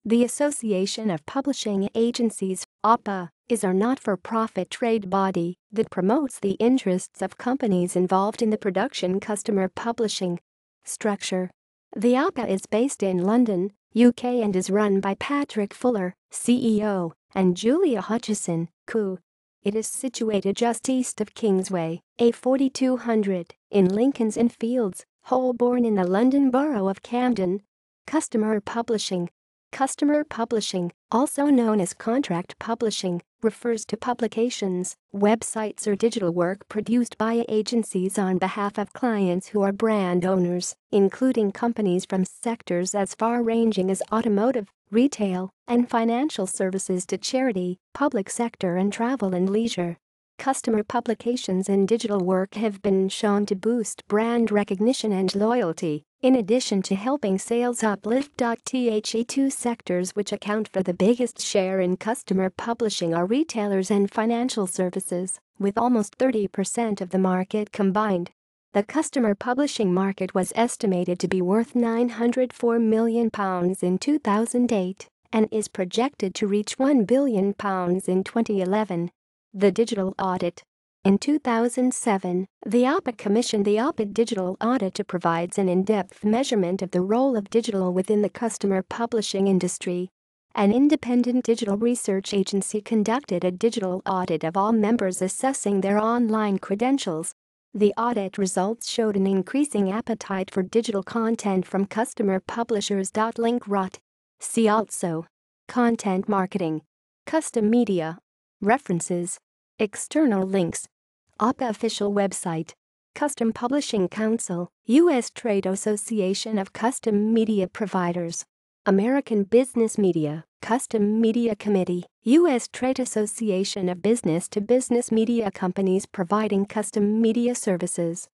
The Association of Publishing Agencies, APA, is a not-for-profit trade body that promotes the interests of companies involved in the production customer publishing. Structure. The APA is based in London, UK and is run by Patrick Fuller, CEO, and Julia Hutchison, Co. It is situated just east of Kingsway, A4200, in Lincoln's Inn Fields, Holborn in the London Borough of Camden. Customer publishing. Customer publishing, also known as contract publishing, refers to publications, websites or digital work produced by agencies on behalf of clients who are brand owners, including companies from sectors as far-ranging as automotive, retail, and financial services to charity, public sector and travel and leisure. Customer publications and digital work have been shown to boost brand recognition and loyalty, in addition to helping sales uplift. The two sectors which account for the biggest share in customer publishing are retailers and financial services, with almost 30% of the market combined. The customer publishing market was estimated to be worth £904 million in 2008 and is projected to reach £1 billion in 2011. The digital audit. In 2007, the APA commissioned the APA Digital Audit to provide an in-depth measurement of the role of digital within the customer publishing industry. An independent digital research agency conducted a digital audit of all members assessing their online credentials. The audit results showed an increasing appetite for digital content from customer publishers. Link rot. See also. Content marketing. Custom media. References. External links. APA official website. Custom Publishing Council, U.S. Trade Association of Custom Media Providers. American Business Media, Custom Media Committee, U.S. Trade Association of Business-to-Business Media Companies providing custom media services.